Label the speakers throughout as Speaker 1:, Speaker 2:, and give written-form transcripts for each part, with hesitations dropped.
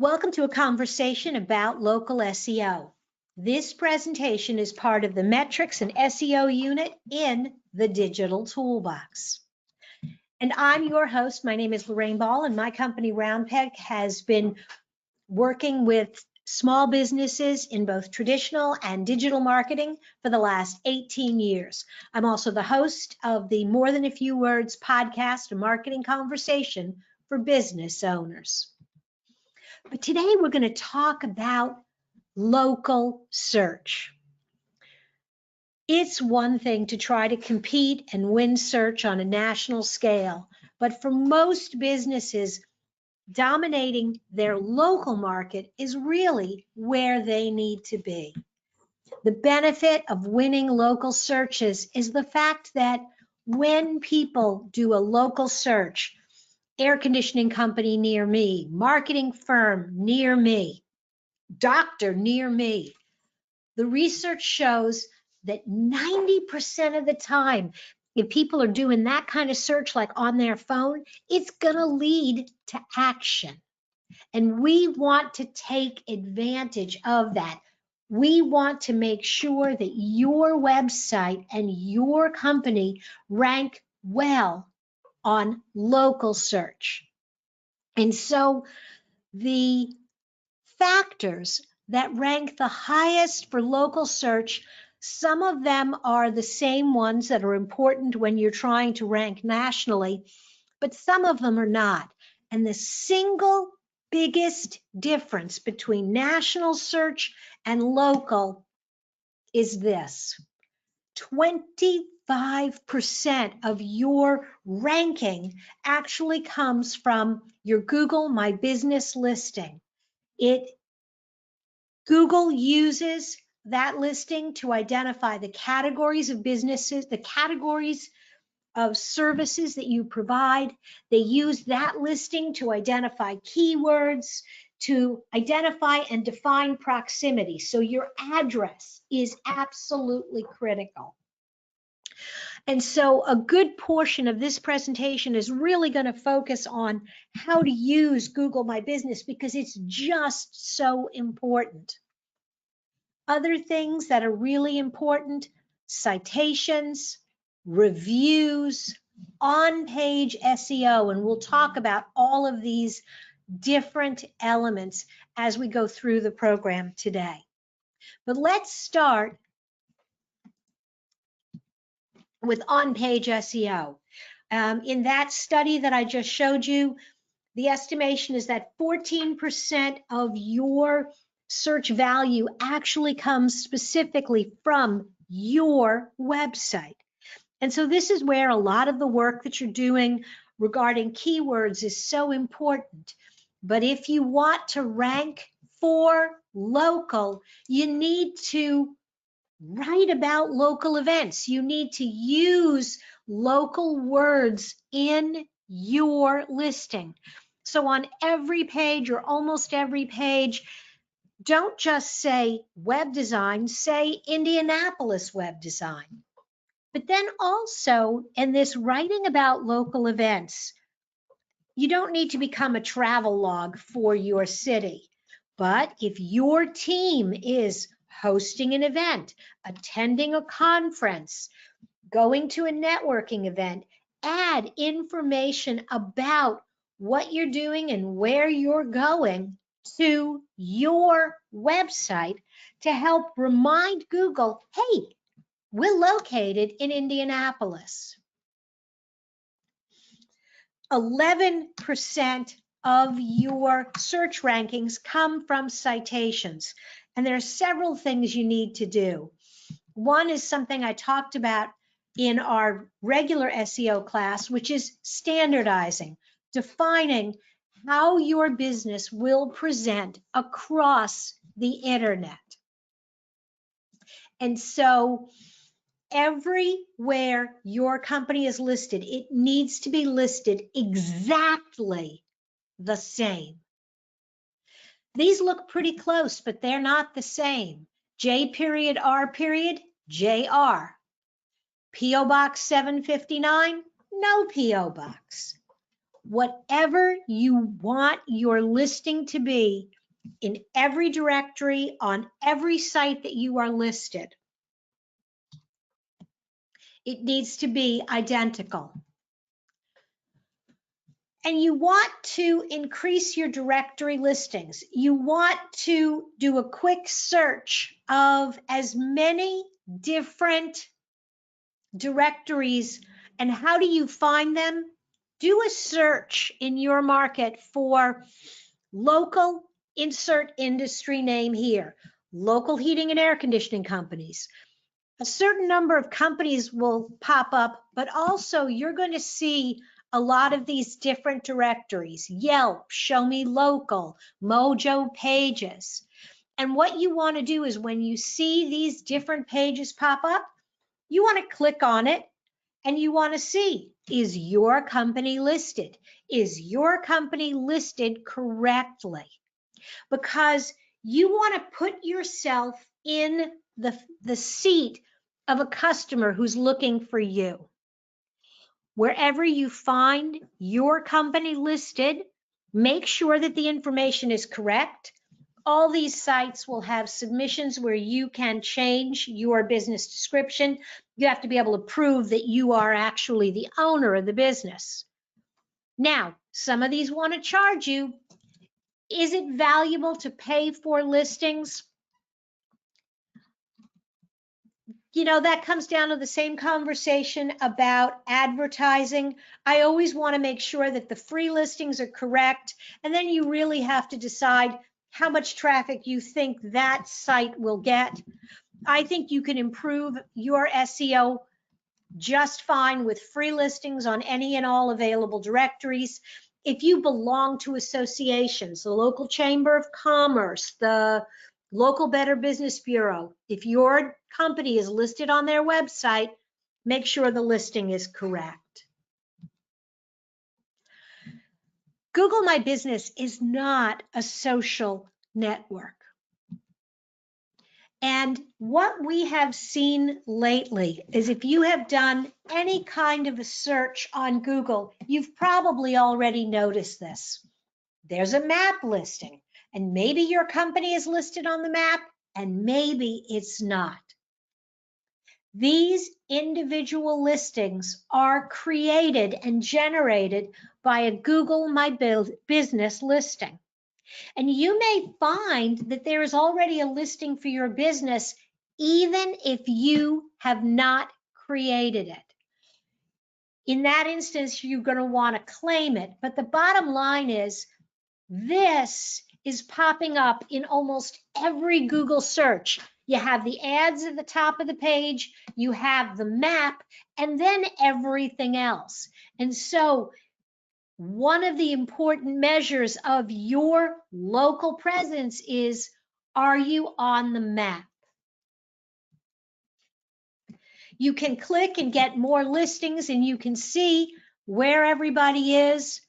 Speaker 1: Welcome to a conversation about local SEO. This presentation is part of the Metrics and SEO unit in the Digital Toolbox. And I'm your host. My name is Lorraine Ball, and my company Roundpeg has been working with small businesses in both traditional and digital marketing for the last 18 years. I'm also the host of the More Than a Few Words podcast, a marketing conversation for business owners. But today we're going to talk about local search. It's one thing to try to compete and win search on a national scale, but for most businesses, dominating their local market is really where they need to be. The benefit of winning local searches is the fact that when people do a local search, air conditioning company near me, marketing firm near me, doctor near me, the research shows that 90% of the time, if people are doing that kind of search like on their phone, it's going to lead to action. And we want to take advantage of that. We want to make sure that your website and your company rank well on local search. And so the factors that rank the highest for local search, some of them are the same ones that are important when you're trying to rank nationally, but some of them are not. And the single biggest difference between national search and local is this: 25% of your ranking actually comes from your Google My Business listing. Google uses that listing to identify the categories of businesses, the categories of services that you provide. They use that listing to identify keywords, to identify and define proximity. So your address is absolutely critical. And so a good portion of this presentation is really going to focus on how to use Google My Business because it's just so important. Other things that are really important: citations, reviews, on-page SEO, and we'll talk about all of these different elements as we go through the program today. But let's start with on-page SEO. In that study that I just showed you, the estimation is that 14% of your search value actually comes specifically from your website. And so this is where a lot of the work that you're doing regarding keywords is so important. But if you want to rank for local, you need to write about local events. You need to use local words in your listing. So on every page or almost every page, don't just say web design, say Indianapolis web design. But then also in this writing about local events, you don't need to become a travel log for your city. But if your team is hosting an event, attending a conference, going to a networking event, add information about what you're doing and where you're going to your website to help remind Google, hey, we're located in Indianapolis. 11% of your search rankings come from citations. And there are several things you need to do. One is something I talked about in our regular SEO class, which is standardizing, defining how your business will present across the internet. And so everywhere your company is listed, it needs to be listed exactly the same. These look pretty close, but they're not the same. J.R. J.R. P.O. Box 759, no P.O. Box. whatever you want your listing to be in every directory on every site that you are listed. It needs to be identical. And you want to increase your directory listings. You want to do a quick search of as many different directories. And how do you find them? Do a search in your market for local, insert industry name here, local heating and air conditioning companies. A certain number of companies will pop up, but also you're going to see a lot of these different directories: Yelp, Show Me Local, Mojo Pages. And what you want to do is when you see these different pages pop up, you want to click on it and you want to see, is your company listed? Is your company listed correctly? Because you want to put yourself in the seat of a customer who's looking for you. Wherever you find your company listed, make sure that the information is correct. All these sites will have submissions where you can change your business description. You have to be able to prove that you are actually the owner of the business. Now, some of these want to charge you. Is it valuable to pay for listings? You know, that comes down to the same conversation about advertising. I always want to make sure that the free listings are correct, and then you really have to decide how much traffic you think that site will get. I think you can improve your SEO just fine with free listings on any and all available directories. If you belong to associations, the local chamber of commerce, the local Better Business Bureau, if your company is listed on their website, make sure the listing is correct. Google My Business is not a social network. And what we have seen lately is if you have done any kind of a search on Google, you've probably already noticed this. There's a map listing, and maybe your company is listed on the map, and maybe it's not. These individual listings are created and generated by a Google My Business listing. And you may find that there is already a listing for your business, even if you have not created it. In that instance, you're going to want to claim it. But the bottom line is, this is popping up in almost every Google search. You have the ads at the top of the page, you have the map, and then everything else. And so one of the important measures of your local presence is, are you on the map? You can click and get more listings, and you can see where everybody is.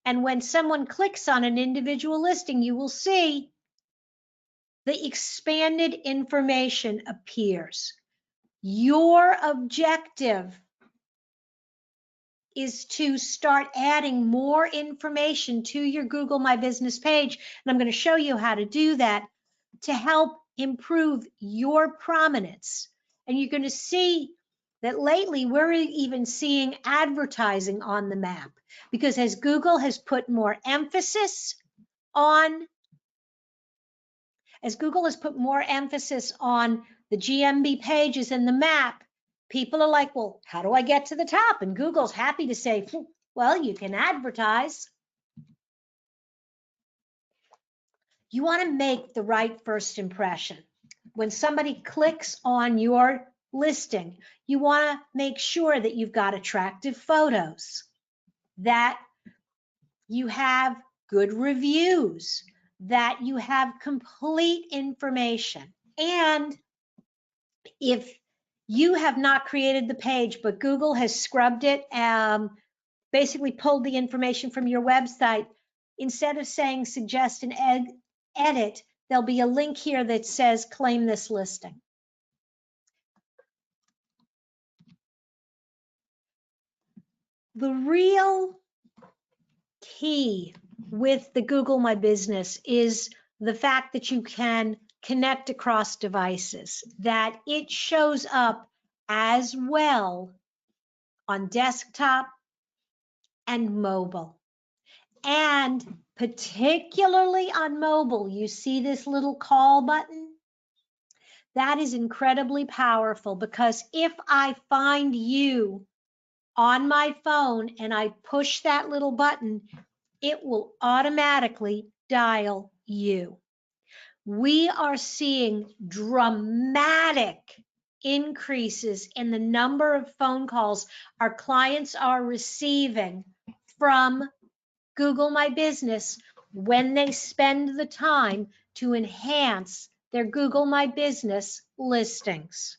Speaker 1: And when someone clicks on an individual listing, you will see the expanded information appears. Your objective is to start adding more information to your Google My Business page. And I'm going to show you how to do that to help improve your prominence. And you're going to see that lately we're even seeing advertising on the map, because as Google has put more emphasis on the GMB pages and the map, people are like, well, how do I get to the top? And Google's happy to say, well, you can advertise. You want to make the right first impression. When somebody clicks on your listing, you want to make sure that you've got attractive photos, that you have good reviews, that you have complete information. And if you have not created the page, but Google has scrubbed it, basically pulled the information from your website, instead of saying suggest an edit, there'll be a link here that says claim this listing. The real key with the Google My Business is the fact that you can connect across devices, that it shows up as well on desktop and mobile. And particularly on mobile, you see this little call button? That is incredibly powerful, because if I find you on my phone and I push that little button, it will automatically dial you. We are seeing dramatic increases in the number of phone calls our clients are receiving from Google My Business when they spend the time to enhance their Google My Business listings.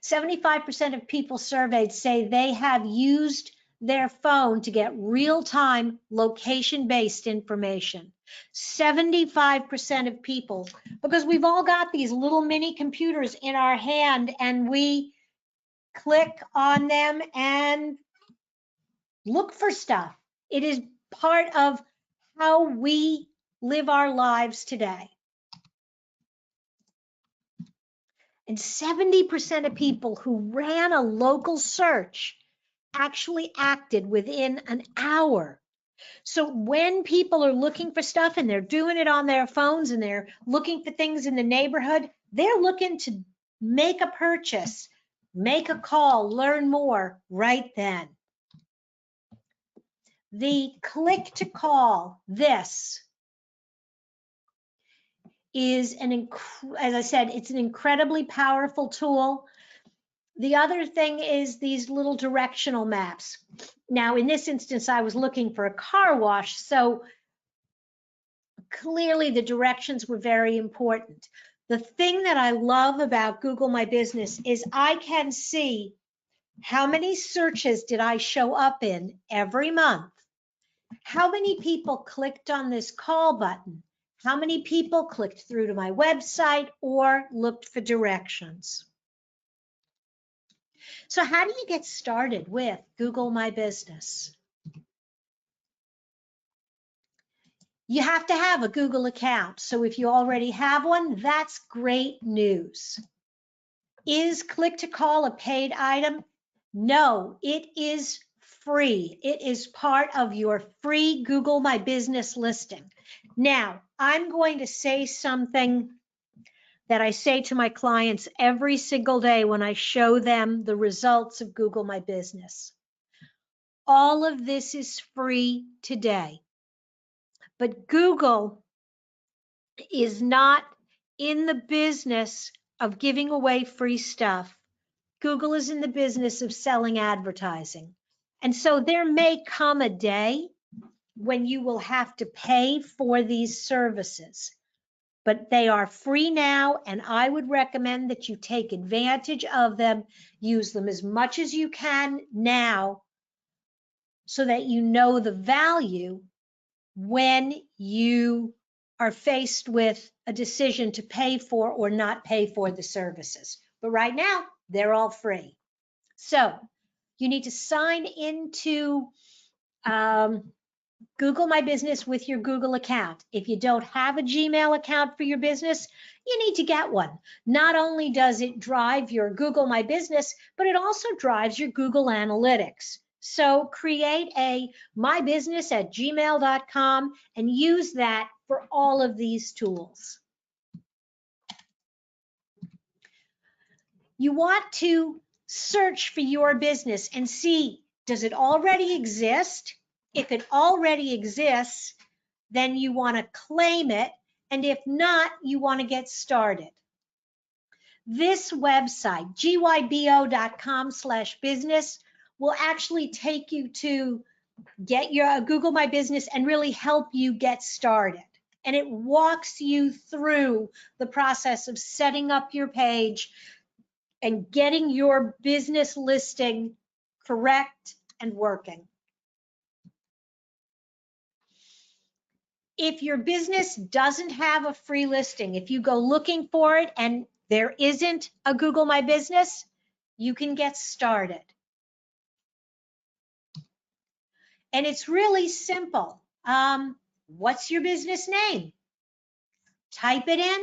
Speaker 1: 75% of people surveyed say they have used their phone to get real-time location-based information. 75% of people, because we've all got these little mini computers in our hand and we click on them and look for stuff. It is part of how we live our lives today. And 70% of people who ran a local search actually acted within an hour. So when people are looking for stuff and they're doing it on their phones and they're looking for things in the neighborhood, they're looking to make a purchase, make a call, learn more right then. The click to call, this is as I said, it's an incredibly powerful tool. The other thing is these little directional maps. Now, in this instance, I was looking for a car wash, so clearly the directions were very important. The thing that I love about Google My Business is I can see how many searches did I show up in every month. How many people clicked on this call button? How many people clicked through to my website or looked for directions? So how do you get started with Google My Business? You have to have a Google account. So if you already have one, that's great news. Is click to call a paid item? No, it is free. It is part of your free Google My Business listing. Now, I'm going to say something that I say to my clients every single day when I show them the results of Google My Business. All of this is free today, but Google is not in the business of giving away free stuff. Google is in the business of selling advertising. And so there may come a day when you will have to pay for these services, but they are free now, and I would recommend that you take advantage of them, use them as much as you can now, so that you know the value when you are faced with a decision to pay for or not pay for the services. But right now, they're all free. So you need to sign into Google My Business with your Google account. If you don't have a Gmail account for your business, you need to get one. Not only does it drive your Google My Business, but it also drives your Google Analytics. So create a mybusiness@gmail.com and use that for all of these tools. You want to search for your business and see, does it already exist? If it already exists, then you want to claim it. And if not, you want to get started. This website, gybo.com/business, will actually take you to get your Google My Business and really help you get started. And it walks you through the process of setting up your page and getting your business listing correct and working. If your business doesn't have a free listing, if you go looking for it and there isn't a Google My Business, you can get started. And it's really simple. What's your business name? Type it in.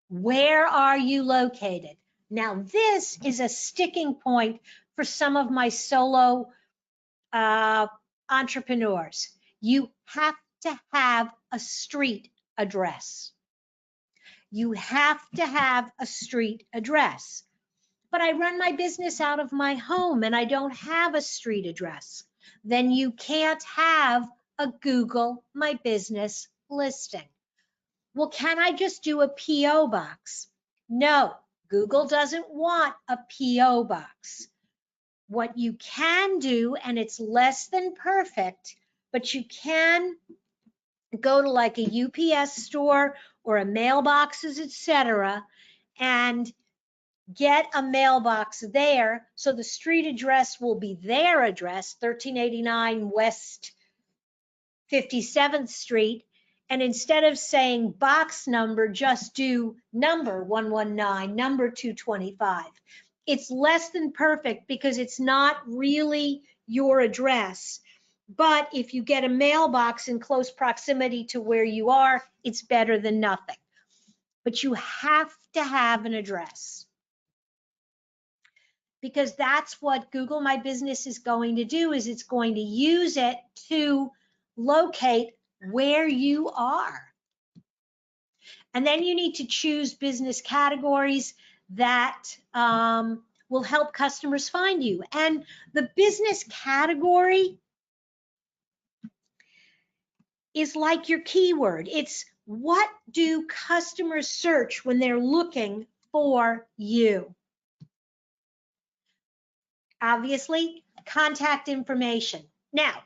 Speaker 1: Where are you located? Now, this is a sticking point for some of my solo entrepreneurs. You have to have a street address. You have to have a street address. But I run my business out of my home and I don't have a street address. Then you can't have a Google My Business listing. Well, can I just do a P.O. box? No, Google doesn't want a P.O. box. What you can do, and it's less than perfect, but you can go to like a UPS store or a mailboxes, etc., and get a mailbox there. So the street address will be their address, 1389 West 57th Street. And instead of saying box number, just do number 119, number 225. It's less than perfect because it's not really your address. But if you get a mailbox in close proximity to where you are, it's better than nothing. But you have to have an address, because that's what Google My Business is going to do, is it's going to use it to locate where you are. And then you need to choose business categories that will help customers find you. And the business category is like your keyword. It's what do customers search when they're looking for you? Obviously, contact information. Now,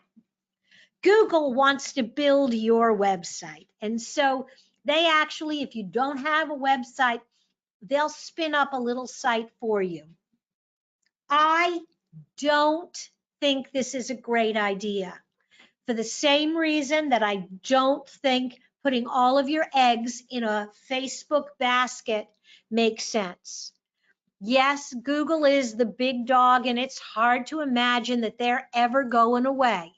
Speaker 1: Google wants to build your website. And so they actually, if you don't have a website, they'll spin up a little site for you. I don't think this is a great idea, for the same reason that I don't think putting all of your eggs in a Facebook basket makes sense. Yes, Google is the big dog, and it's hard to imagine that they're ever going away.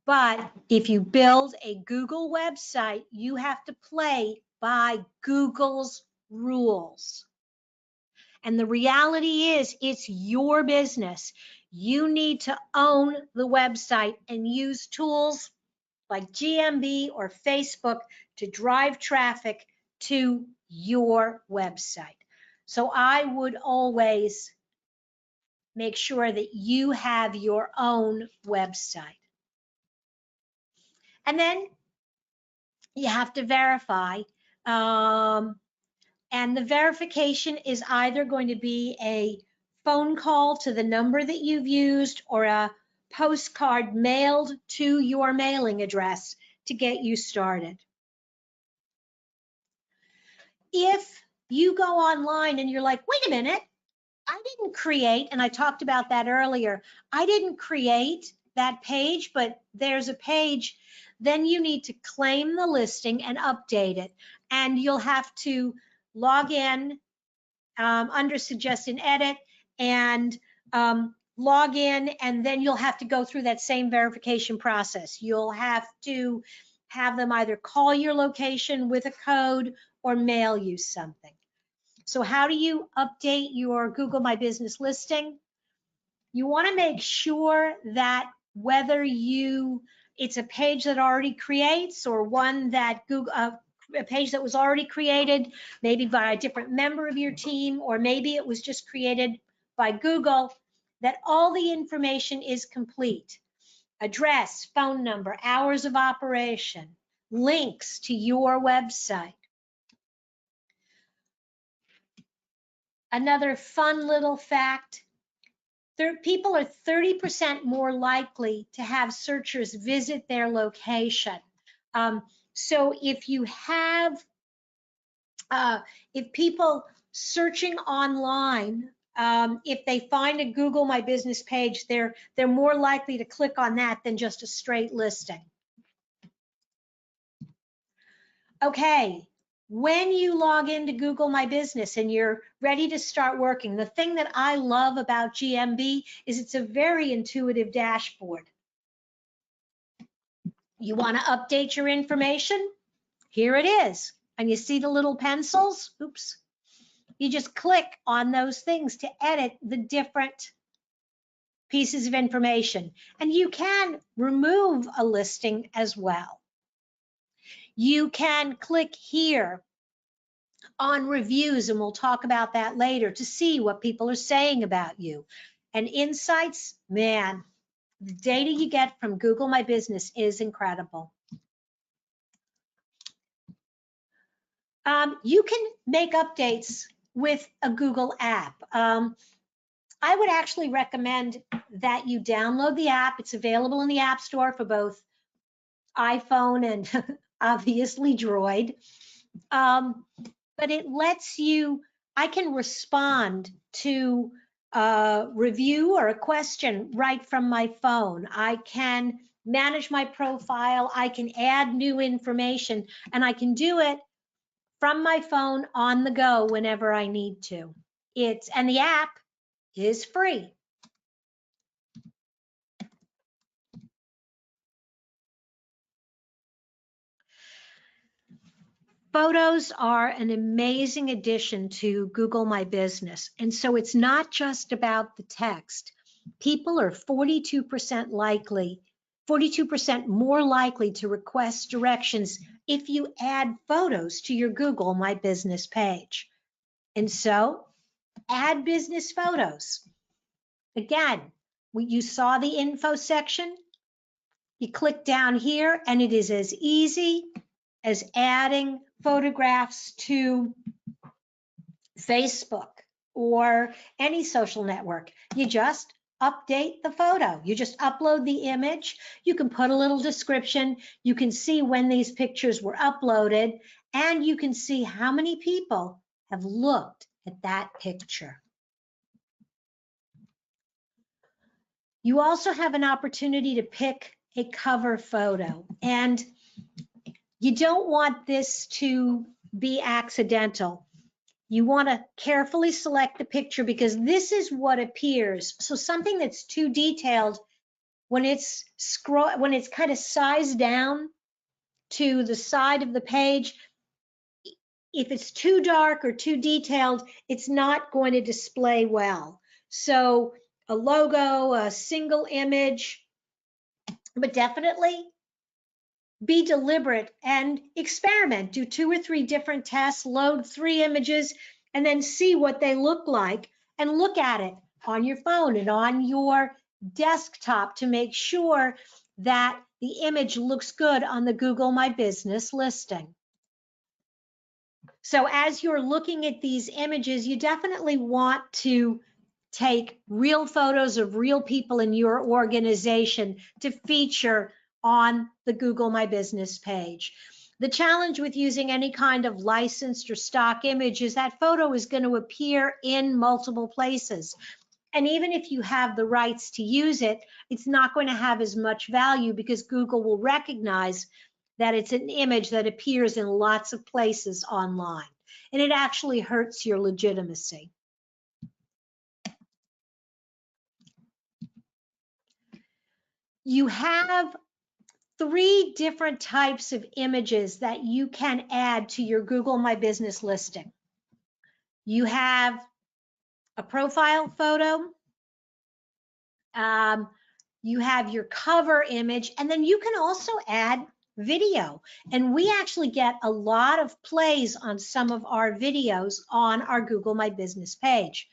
Speaker 1: But if you build a Google website, you have to play by Google's rules. And the reality is, it's your business. You need to own the website and use tools like GMB or Facebook to drive traffic to your website. So I would always make sure that you have your own website. And then you have to verify. And the verification is either going to be a phone call to the number that you've used or a postcard mailed to your mailing address to get you started. If you go online and you're like, wait a minute, I didn't create, and I talked about that earlier, I didn't create that page, but there's a page, then you need to claim the listing and update it. And you'll have to log in under suggest and edit and log in, and then you'll have to go through that same verification process. You'll have to have them either call your location with a code or mail you something. So how do you update your Google My Business listing? You want to make sure that whether it's a page that already creates or one that Google, a page that was already created, maybe by a different member of your team, or maybe it was just created by Google, that all the information is complete. Address, phone number, hours of operation, links to your website. Another fun little fact, people are 30% more likely to have searchers visit their location. So if you have, if people searching online, if they find a Google My Business page, they're more likely to click on that than just a straight listing. Okay, when you log into Google My Business and you're ready to start working, the thing that I love about GMB is it's a very intuitive dashboard. You want to update your information? Here it is. And you see the little pencils? Oops. You just click on those things to edit the different pieces of information. And you can remove a listing as well. You can click here on reviews, and we'll talk about that later, to see what people are saying about you. And insights, man, the data you get from Google My Business is incredible. You can make updates with a Google app. I would actually recommend that you download the app. It's available in the App Store for both iPhone and obviously Droid. But it lets you, I can respond to a review or a question right from my phone. I can manage my profile. I can add new information, and I can do it from my phone on the go whenever I need to. And the app is free. Photos are an amazing addition to Google My Business. And so it's not just about the text. People are 42% more likely to request directions if you add photos to your Google My Business page. And so add business photos. Again, you saw the info section. You click down here and it is as easy as adding photographs to Facebook or any social network. You just update the photo. You just upload the image. You can put a little description. You can see when these pictures were uploaded, and you can see how many people have looked at that picture. You also have an opportunity to pick a cover photo, and you don't want this to be accidental. You want to carefully select the picture because this is what appears. So something that's too detailed, when it's kind of sized down to the side of the page, if it's too dark or too detailed, it's not going to display well. So a logo, a single image, but definitely be deliberate and experiment. Do 2 or 3 different tests, load 3 images, and then see what they look like, and look at it on your phone and on your desktop to make sure that the image looks good on the Google My Business listing. So as you're looking at these images, you definitely want to take real photos of real people in your organization to feature on the Google My Business page. The challenge with using any kind of licensed or stock image is that photo is going to appear in multiple places. And even if you have the rights to use it, it's not going to have as much value because Google will recognize that it's an image that appears in lots of places online. And it actually hurts your legitimacy. You have 3 different types of images that you can add to your Google My Business listing. You have a profile photo, you have your cover image, and then you can also add video. And we actually get a lot of plays on some of our videos on our Google My Business page.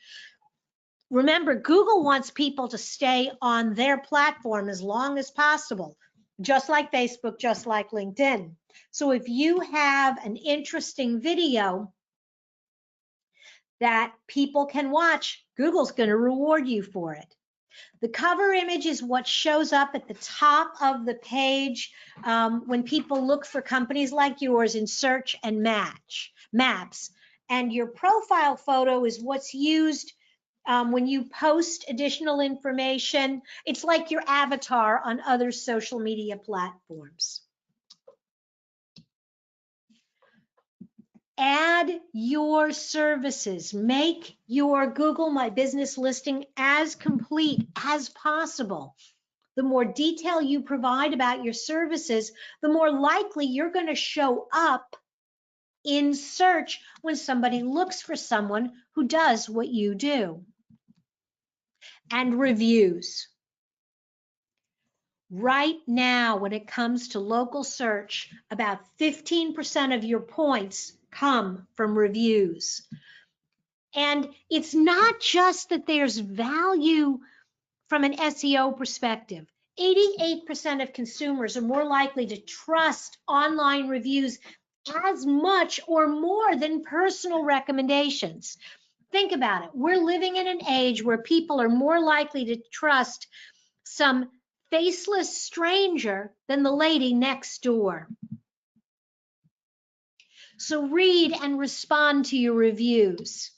Speaker 1: Remember, Google wants people to stay on their platform as long as possible, just like Facebook, just like LinkedIn. So if you have an interesting video that people can watch, Google's going to reward you for it. The cover image is what shows up at the top of the page when people look for companies like yours in search and maps. And your profile photo is what's used when you post additional information. It's like your avatar on other social media platforms. Add your services. Make your Google My Business listing as complete as possible. The more detail you provide about your services, the more likely you're going to show up in search when somebody looks for someone who does what you do. And reviews. Right now, when it comes to local search, about 15% of your points come from reviews. And it's not just that there's value from an SEO perspective. 88% of consumers are more likely to trust online reviews as much or more than personal recommendations. Think about it. We're living in an age where people are more likely to trust some faceless stranger than the lady next door. So read and respond to your reviews.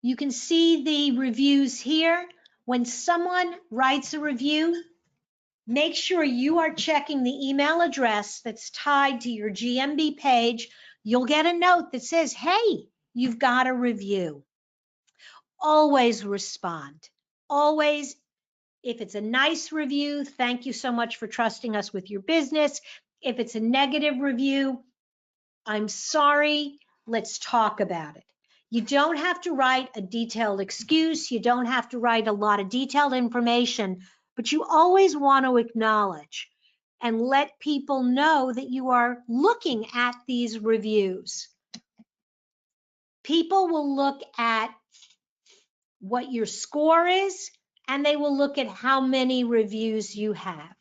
Speaker 1: You can see the reviews here. When someone writes a review, make sure you are checking the email address that's tied to your GMB page. You'll get a note that says, hey, you've got a review. Always respond. Always. If it's a nice review, thank you so much for trusting us with your business. If it's a negative review, I'm sorry, let's talk about it. You don't have to write a detailed excuse. You don't have to write a lot of detailed information, but you always want to acknowledge and let people know that you are looking at these reviews. People will look at what your score is, and they will look at how many reviews you have.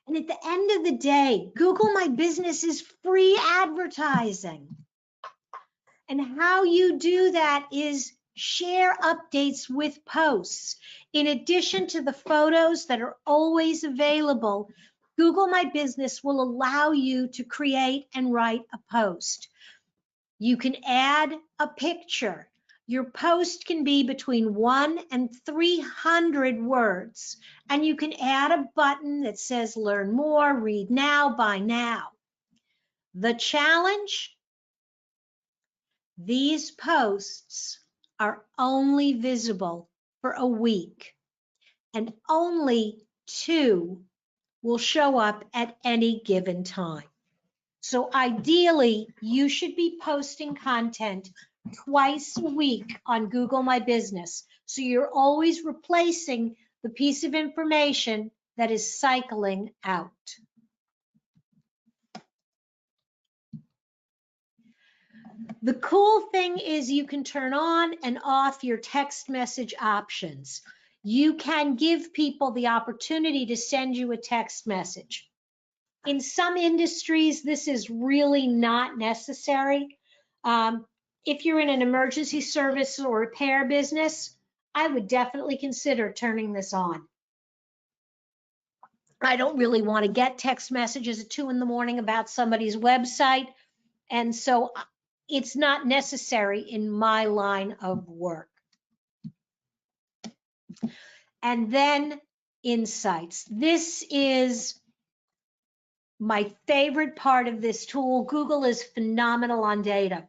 Speaker 1: And at the end of the day, Google My Business is free advertising. And how you do that is share updates with posts. In addition to the photos that are always available, Google My Business will allow you to create and write a post. You can add a picture. Your post can be between 1 and 300 words, and you can add a button that says learn more, read now, buy now. The challenge? These posts are only visible for a week, and only 2 will show up at any given time. So ideally, you should be posting content twice a week on Google My Business. So you're always replacing the piece of information that is cycling out. The cool thing is you can turn on and off your text message options. You can give people the opportunity to send you a text message. In some industries, this is really not necessary. If you're in an emergency service or repair business, I would definitely consider turning this on. I don't really want to get text messages at 2 in the morning about somebody's website, and so it's not necessary in my line of work. And then insights. This is my favorite part of this tool. Google is phenomenal on data.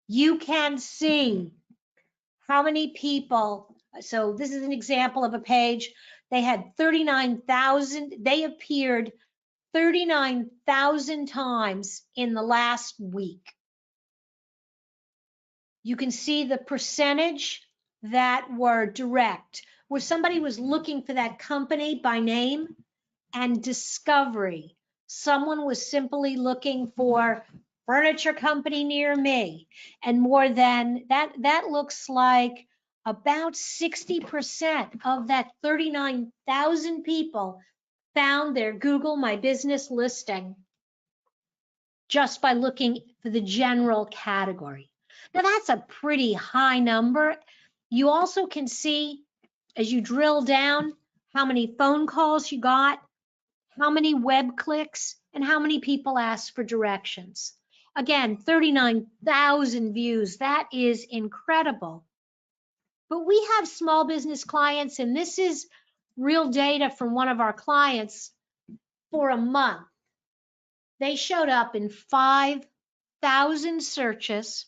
Speaker 1: You can see how many people, so this is an example of a page. They had 39,000, they appeared 39,000 times in the last week. You can see the percentage that were direct, where somebody was looking for that company by name, and discovery. Someone was simply looking for furniture company near me, and more than that, that looks like about 60% of that 39,000 people found their Google My Business listing just by looking for the general category. Now that's a pretty high number. You also can see as you drill down how many phone calls you got, how many web clicks, and how many people asked for directions. Again, 39,000 views. That is incredible. But we have small business clients, and this is real data from one of our clients. for a month. They showed up in 5,000 searches.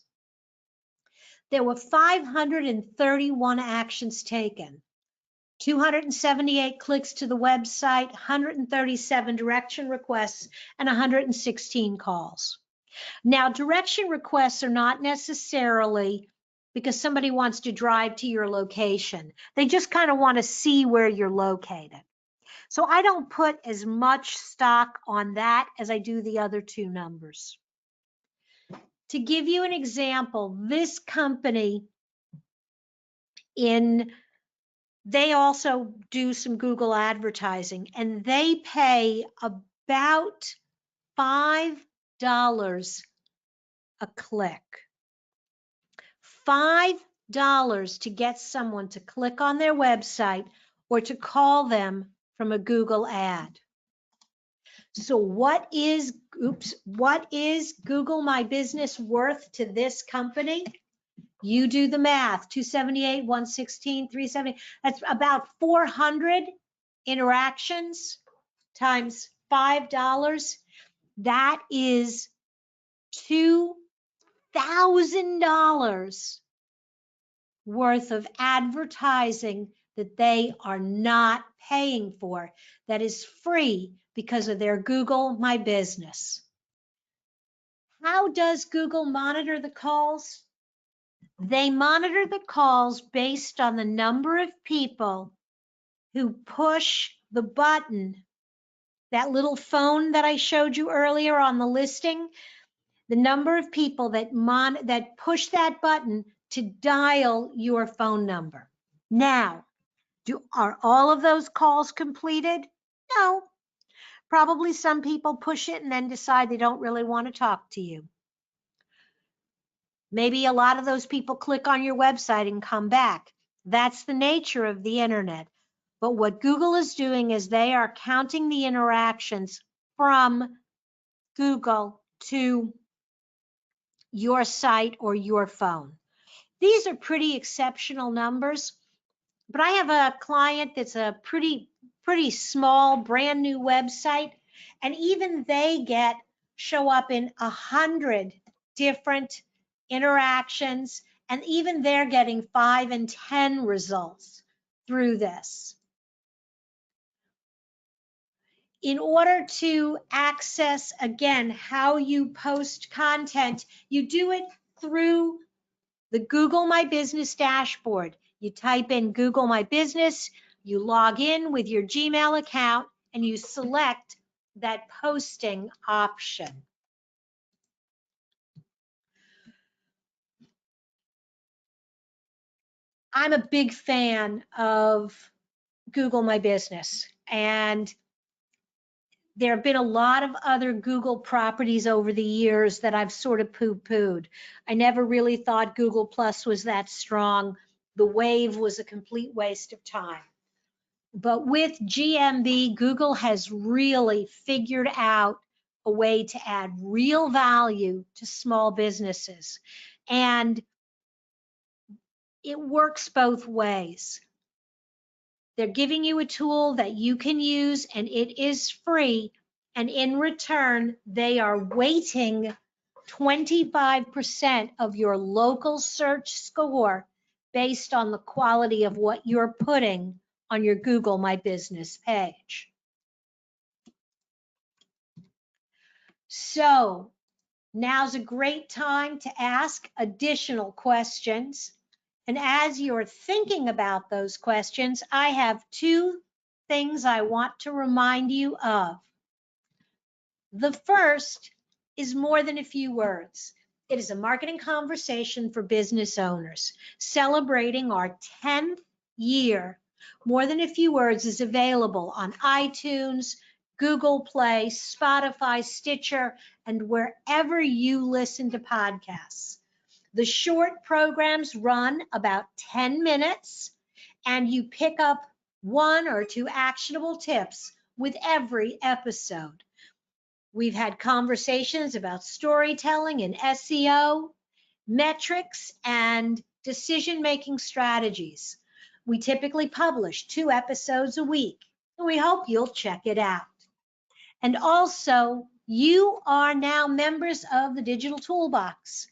Speaker 1: There were 531 actions taken, 278 clicks to the website, 137 direction requests, and 116 calls. Now, direction requests are not necessarily because somebody wants to drive to your location. They just kind of want to see where you're located. So I don't put as much stock on that as I do the other two numbers. To give you an example, this company they also do some Google advertising, and they pay about $5 a click. $5 to get someone to click on their website or to call them from a Google ad. So what is Google My Business worth to this company? You do the math, 278, 116, 370. That's about 400 interactions times $5. That is $2,000 worth of advertising that they are not paying for. That is free because of their Google My Business. How does Google monitor the calls? They monitor the calls based on the number of people who push the button, that little phone that I showed you earlier on the listing, the number of people that push that button to dial your phone number. Now, are all of those calls completed? No. Probably some people push it and then decide they don't really want to talk to you. Maybe a lot of those people click on your website and come back. That's the nature of the internet. But what Google is doing is they are counting the interactions from Google to your site or your phone. These are pretty exceptional numbers, but I have a client that's a pretty small, brand new website, and even they show up in 100 different interactions, and even they're getting 5 and 10 results through this. In order to access, again, how you post content, you do it through the Google My Business dashboard. You type in Google My Business, you log in with your Gmail account, and you select that posting option. I'm a big fan of Google My Business, and there have been a lot of other Google properties over the years that I've sort of poo-pooed. I never really thought Google Plus was that strong. The Wave was a complete waste of time. But with GMB, Google has really figured out a way to add real value to small businesses. And it works both ways. They're giving you a tool that you can use, and it is free. And in return, they are weighting 25% of your local search score based on the quality of what you're putting on your Google My Business page. So now's a great time to ask additional questions. And as you're thinking about those questions, I have 2 things I want to remind you of. The first is more than a few words. It is a marketing conversation for business owners celebrating our 10th year. More Than a Few Words is available on iTunes, Google Play, Spotify, Stitcher, and wherever you listen to podcasts. The short programs run about 10 minutes, and you pick up 1 or 2 actionable tips with every episode. We've had conversations about storytelling and SEO, metrics, and decision-making strategies. We typically publish 2 episodes a week, and we hope you'll check it out. And also, you are now members of the Digital Toolbox.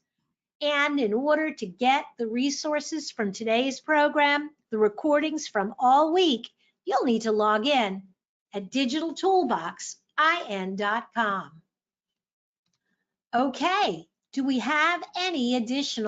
Speaker 1: And in order to get the resources from today's program, the recordings from all week, you'll need to log in at digitaltoolboxin.com. Okay, do we have any additional